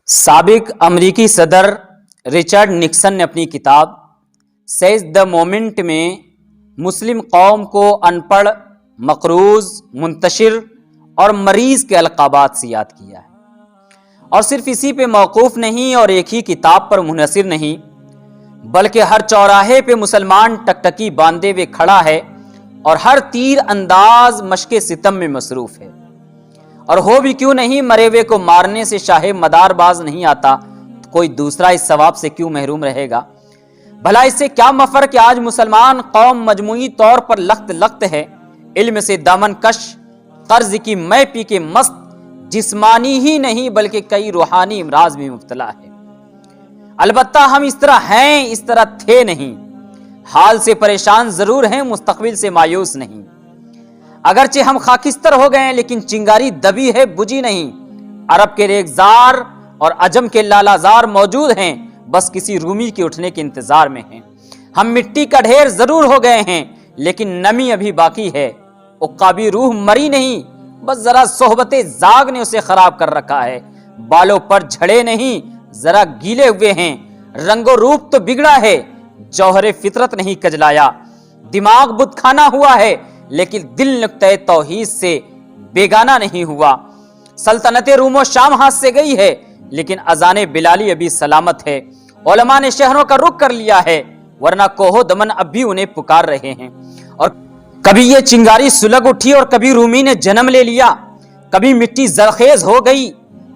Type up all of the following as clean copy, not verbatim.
سابق امریکی صدر رچرڈ نکسن نے اپنی کتاب سیز دا مومنٹ میں مسلم قوم کو ان پڑھ، مقروض، منتشر اور مریض کے القابات سے یاد کیا ہے، اور صرف اسی پہ موقوف نہیں اور ایک ہی کتاب پر منحصر نہیں، بلکہ ہر چوراہے پہ مسلمان ٹکٹکی باندھے ہوئے کھڑا ہے اور ہر تیر انداز مشق ستم میں مصروف ہے۔ اور ہو بھی کیوں نہیں، مرے ہوئے کو مارنے سے شاہ مدار باز نہیں آتا، تو کوئی دوسرا اس ثواب سے کیوں محروم رہے گا؟ بھلا اس سے کیا مفر کہ آج مسلمان قوم مجموعی طور پر لخت لخت ہے، علم سے دامن کش، قرض کی مے پی کے مست، جسمانی ہی نہیں بلکہ کئی روحانی امراض بھی مبتلا ہے۔ البتہ ہم اس طرح ہیں، اس طرح تھے نہیں، حال سے پریشان ضرور ہیں، مستقبل سے مایوس نہیں۔ اگرچہ ہم خاکستر ہو گئے ہیں لیکن چنگاری دبی ہے، بجھی نہیں۔ عرب کے ریگزار اور عجم کے لالازار موجود ہیں، بس کسی رومی کے اٹھنے کے انتظار میں ہیں۔ ہم مٹی کا ڈھیر ضرور ہو گئے ہیں لیکن نمی ابھی باقی ہے۔ عقابی روح مری نہیں، بس ذرا صحبت زاغ نے اسے خراب کر رکھا ہے۔ بالوں پر جھڑے نہیں، ذرا گیلے ہوئے ہیں۔ رنگ و روپ تو بگڑا ہے، جوہر فطرت نہیں کجلایا۔ دماغ بت کھانا ہوا ہے لیکن دل نقطہ توحید سے بیگانہ نہیں ہوا۔ سلطنت روم و شام ہاتھ سے گئی ہے لیکن اذان بلالی ابھی سلامت ہے۔ علماء نے شہروں کا رخ کر لیا ہے ورنہ کوہ دمن اب بھی انہیں پکار رہے ہیں۔ اور کبھی یہ چنگاری سلگ اٹھی اور کبھی رومی نے جنم لے لیا، کبھی مٹی زرخیز ہو گئی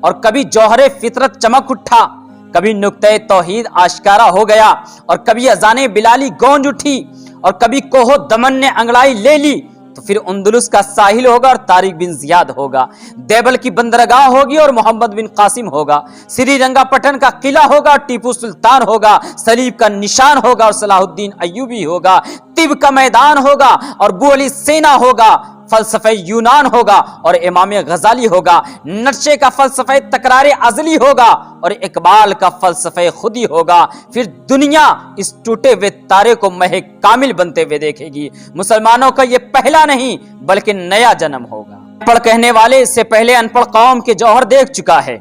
اور کبھی جوہر فطرت چمک اٹھا، کبھی نقطہ توحید آشکارا ہو گیا اور کبھی اذان بلالی گونج اٹھی اور کبھی کوہ دمن نے انگڑائی لے لی۔ تو پھر اندلس کا ساحل ہوگا اور طارق بن زیاد ہوگا، دیبل کی بندرگاہ ہوگی اور محمد بن قاسم ہوگا، سری رنگا پٹن کا قلعہ ہوگا اور ٹیپو سلطان ہوگا، صلیب کا نشان ہوگا اور صلاح الدین ایوبی ہوگا، طب کا میدان ہوگا اور بو علی سینا ہوگا، فلسفہ یونان ہوگا اور امام غزالی ہوگا، نرچے کا فلسفہ تکرار ازلی ہوگا اور اقبال کا فلسفہ خودی ہوگا۔ پھر دنیا اس ٹوٹے ہوئے تارے کو مہ کامل بنتے ہوئے دیکھے گی۔ مسلمانوں کا یہ پہلا نہیں بلکہ نیا جنم ہوگا۔ ان پڑھ کہنے والے اس سے پہلے ان پڑھ قوم کے جوہر دیکھ چکا ہے۔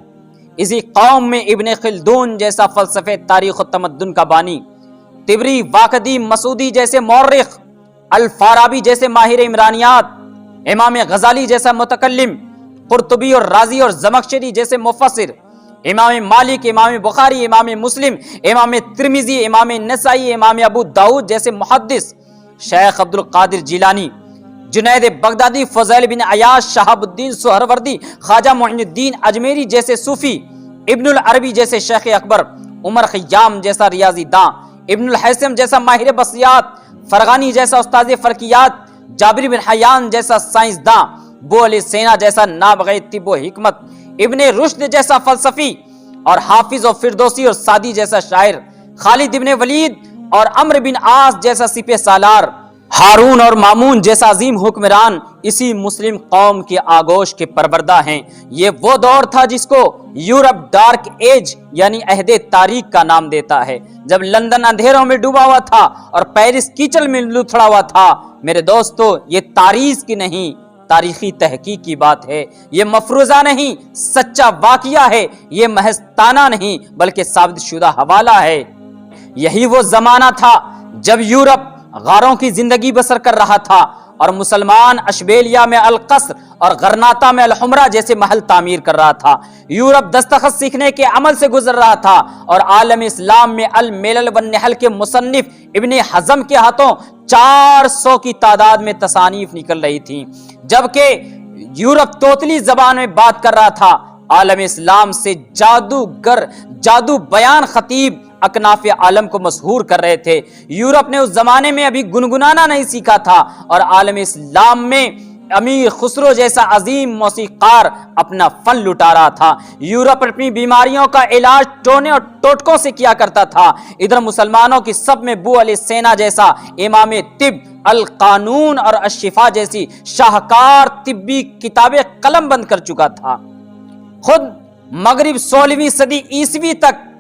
اسی قوم میں ابن خلدون جیسا فلسفہ تاریخ و تمدن کا بانی، طبری، واقدی، مسعودی جیسے مورخ، الفارابی جیسے ماہر عمرانیات، امام غزالی جیسا متکلم، قرطبی اور رازی اور زمخشری جیسے مفسر، امام مالک، امام بخاری، امام مسلم، امام ترمذی، امام نسائی، امام ابو داؤد جیسے محدث، شیخ عبد القادر جیلانی، جنید بغدادی، فضیل بن عیاش، شہاب الدین سہروردی، خواجہ معین الدین اجمیری جیسے صوفی، ابن العربی جیسے شیخ اکبر، عمر خیام جیسا ریاضی داں، ابن الحیثم جیسا ماہر بصیات، فرغانی جیسا استاذ فلکیات، جابر بن حیان جیسا سائنسداں، بو علی سینا جیسا نابغہ طب و حکمت، ابن رشد جیسا فلسفی اور حافظ و فردوسی اور سعدی جیسا شاعر، خالد ابن ولید اور عمرو بن عاص جیسا سپہ سالار، ہارون اور مامون جیسا عظیم حکمران اسی مسلم قوم کے آگوش کے پروردہ ہیں۔ یہ وہ دور تھا جس کو یورپ ڈارک ایج یعنی عہد تاریک کا نام دیتا ہے، جب لندن اندھیروں میں ڈوبا ہوا تھا اور پیرس کیچڑ میں لتھڑا ہوا تھا۔ میرے دوستو، یہ تاریخ کی نہیں، تاریخی تحقیق کی بات ہے۔ یہ مفروضہ نہیں، سچا واقعہ ہے۔ یہ محض تانا نہیں بلکہ ثابت شدہ حوالہ ہے۔ یہی وہ زمانہ تھا جب یورپ غاروں کی زندگی بسر کر رہا تھا اور مسلمان اشبیلیا میں القصر اور غرناطہ میں الحمرہ جیسے محل تعمیر کر رہا تھا۔ یورپ دستخط سیکھنے کے عمل سے گزر رہا تھا اور عالم اسلام میں الملل والنحل کے مصنف ابن حزم کے ہاتھوں 400 کی تعداد میں تصانیف نکل رہی تھیں، جبکہ یورپ توتلی زبان میں بات کر رہا تھا۔ عالم اسلام سے جادوگر، جادو بیان خطیب اکناف عالم کو مسحور کر رہے تھے۔ یورپ نے اس زمانے میں ابھی گنگنانا نہیں سیکھا تھا اور عالم اسلام میں امیر خسرو جیسا عظیم موسیقار اپنا فن لٹا رہا تھا۔ یورپ اپنی بیماریوں کا علاج ٹونے اور ٹوٹکوں سے کیا کرتا تھا، ادھر مسلمانوں کی سب میں بو علی سینا جیسا امام طب، القانون اور الشفا جیسی شاہکار طبی کتابیں قلم بند کر چکا تھا۔ خود مغرب 16ویں صدی عیسوی تک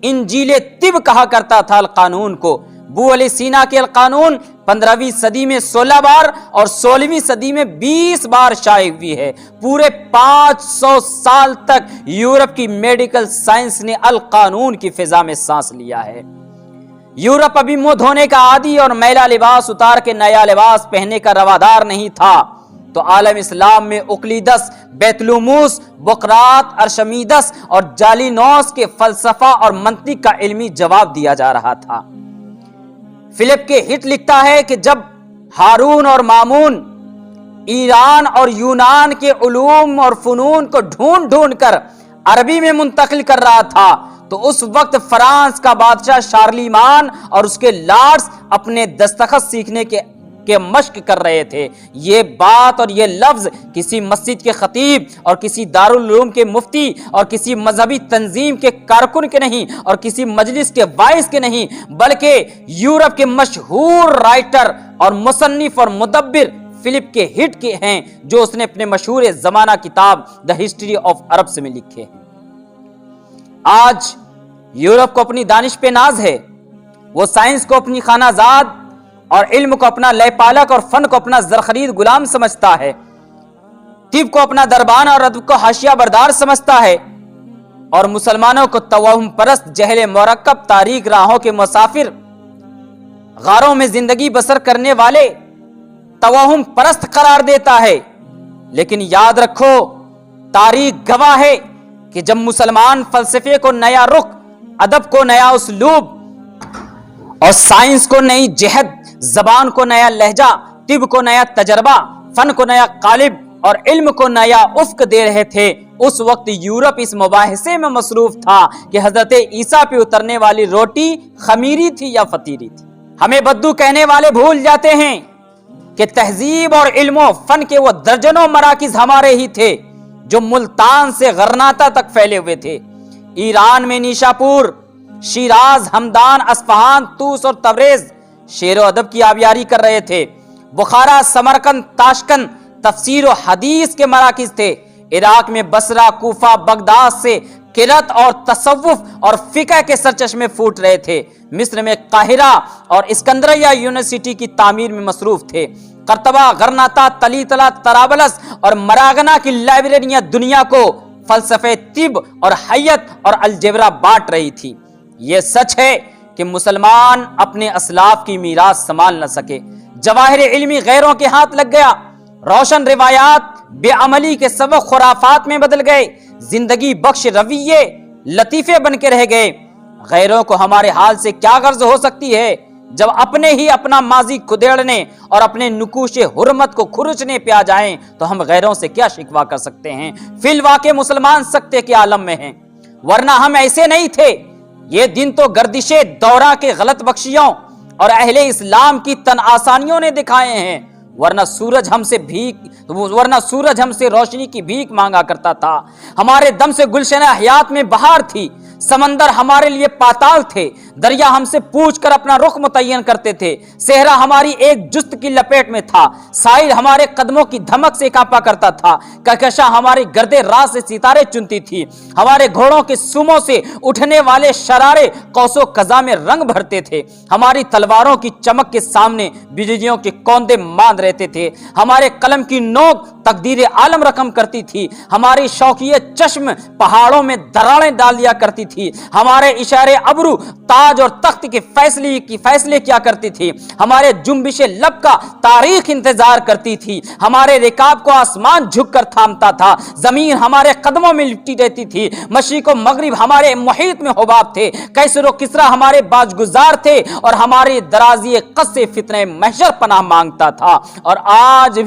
انجیل طب کہا کرتا تھا القانون کو۔ ابو علی سینا کے القانون 15ویں صدی میں 16 بار اور 16ویں صدی میں 20 بار شائع ہوئی ہے۔ پورے 500 سال تک یورپ کی میڈیکل سائنس نے القانون کی فضا میں سانس لیا ہے۔ یورپ ابھی منہ دھونے کا عادی اور میلا لباس اتار کے نیا لباس پہننے کا روادار نہیں تھا، تو عالم اسلام میں اقلیدس، بیتلوموس، بقراط، ارشمیدس اور جالینوس کے فلسفہ اور منطق کا علمی جواب دیا جا رہا تھا۔ فلپ کے ہٹ لکھتا ہے کہ جب ہارون اور مامون ایران اور یونان کے علوم اور فنون کو ڈھونڈ ڈھونڈ کر عربی میں منتقل کر رہا تھا، تو اس وقت فرانس کا بادشاہ شارلیمان اور اس کے لارڈز اپنے دستخط سیکھنے کے مشق کر رہے تھے۔ یہ بات اور یہ لفظ کسی مسجد کے خطیب اور کسی دارالعلوم کے مفتی اور کسی مذہبی تنظیم کے کارکن کے نہیں اور کسی مجلس کے وائس کے نہیں، بلکہ یورپ کے مشہور رائٹر اور مصنف اور مدبر فلپ کے ہٹ کے ہیں، جو اس نے اپنے مشہور زمانہ کتاب دا ہسٹری آف عربس میں لکھے ہیں۔ آج یورپ کو اپنی دانش پہ ناز ہے، وہ سائنس کو اپنی خانہ زاد اور علم کو اپنا لے پالک اور فن کو اپنا زرخرید غلام سمجھتا ہے، طب کو اپنا دربان اور ادب کو حاشیہ بردار سمجھتا ہے، اور مسلمانوں کو توہم پرست، جہل مرکب، تاریک راہوں کے مسافر، غاروں میں زندگی بسر کرنے والے توہم پرست قرار دیتا ہے۔ لیکن یاد رکھو، تاریخ گواہ ہے کہ جب مسلمان فلسفے کو نیا رخ، ادب کو نیا اسلوب اور سائنس کو نئی جہت، زبان کو نیا لہجہ، طب کو نیا تجربہ، فن کو نیا قالب اور علم کو نیا افق دے رہے تھے، اس وقت یورپ اس مباحثے میں مصروف تھا کہ حضرت عیسیٰ پہ اترنے والی روٹی خمیری تھی یا فطیری تھی۔ ہمیں بدو کہنے والے بھول جاتے ہیں کہ تہذیب اور علم و فن کے وہ درجنوں مراکز ہمارے ہی تھے جو ملتان سے غرناطہ تک پھیلے ہوئے تھے۔ ایران میں نیشاپور، شیراز، ہمدان، اصفہان، طوس اور تبریز شعر و ادب کی آبیاری کر رہے تھے۔ بخارا، سمرقند، تاشقند تفسیر و حدیث کے مراکز تھے۔ عراق میں بصرہ، کوفہ، بغداد سے قرأت اور تصوف اور فقہ کے سرچشمے پھوٹ رہے تھے۔ مصر میں قاہرہ اور اسکندریہ یونیورسٹی کی تعمیر میں مصروف تھے۔ قرطبہ، غرناطہ، تلیطلہ، طرابلس اور مراغنہ کی لائبریریاں دنیا کو فلسفے طب اور حیت اور الجبرا بانٹ رہی تھی۔ یہ سچ ہے کہ مسلمان اپنے اسلاف کی میراث سنبھال نہ سکے، جواہر علمی غیروں کے ہاتھ لگ گیا، روشن روایات بے عملی کے سبب خرافات میں بدل گئے، زندگی بخش رویے لطیفے بن کے رہ گئے۔ غیروں کو ہمارے حال سے کیا غرض ہو سکتی ہے جب اپنے ہی اپنا ماضی کھدیڑنے اور اپنے نکوش حرمت کو کھرچنے پہ آ جائیں تو ہم غیروں سے کیا شکوہ کر سکتے ہیں؟ فی الواقع مسلمان سکتے کے عالم میں ہیں، ورنہ ہم ایسے نہیں تھے۔ یہ دن تو گردش دورہ کے غلط بخشیوں اور اہل اسلام کی تن آسانیوں نے دکھائے ہیں، ورنہ سورج ہم سے روشنی کی بھیک مانگا کرتا تھا۔ ہمارے دم سے گلشن حیات میں بہار تھی، سمندر ہمارے لیے پاتال تھے، دریا ہم سے پوچھ کر اپنا رخ متعین کرتے تھے، صحرا ہماری ایک جست کی لپیٹ میں تھا، ساحل ہمارے قدموں کی دھمک سے کانپا کرتا تھا، کہکشاں ہماری گرد راہ سے ستارے چنتی تھی، ہمارے گھوڑوں کے سموں سے اٹھنے والے شرارے قوس و قزح میں رنگ بھرتے تھے، ہماری تلواروں کی چمک کے سامنے بجلیوں کے کوندے ماند رہتے تھے، ہمارے قلم کی نوک تقدیر عالم رقم کرتی تھی، ہماری شوقیہ چشم پہاڑوں میں دراڑیں ڈال دیا کرتی تھی، ہمارے اشارے ابرو تاج اور تخت کے فیصلے کیا کرتی تھی، ہمارے جنبش لب کا تاریخ انتظار کرتی تھی، ہمارے رکاب کو آسمان جھک کر تھامتا تھا، زمین ہمارے قدموں میں لپٹی رہتی تھی، مشرق و مغرب ہمارے محیط میں حباب تھے، کیسر و کسرا ہمارے باج گزار تھے اور ہمارے درازی قد سے فتنہ محشر پناہ مانگتا تھا۔ اور آج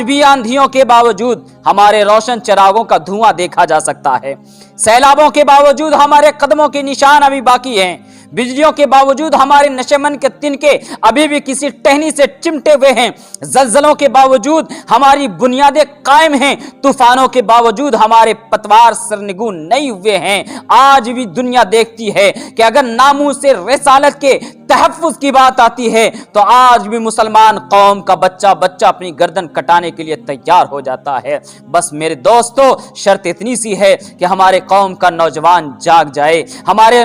بھی آندھیوں کے باوجود ہمارے روشن چراغوں کا دھواں دیکھا جا سکتا ہے، سیلابوں کے باوجود ہمارے قدموں کے نشان ابھی باقی ہیں، بجلیوں کے باوجود ہمارے نشیمن کے تنکے ابھی بھی کسی ٹہنی سے چمٹے ہوئے ہیں، زلزلوں کے باوجود ہماری بنیادیں قائم ہیں، طوفانوں کے باوجود ہمارے پتوار سرنگوں نہیں ہوئے ہیں۔ آج بھی دنیا دیکھتی ہے کہ اگر ناموس رسالت کے تحفظ کی بات آتی ہے تو آج بھی مسلمان قوم کا بچہ اپنی گردن کٹانے کے لیے تیار ہو جاتا ہے۔ بس میرے دوستو، شرط اتنی سی ہے کہ ہمارے قوم کا نوجوان جاگ جائے، ہمارے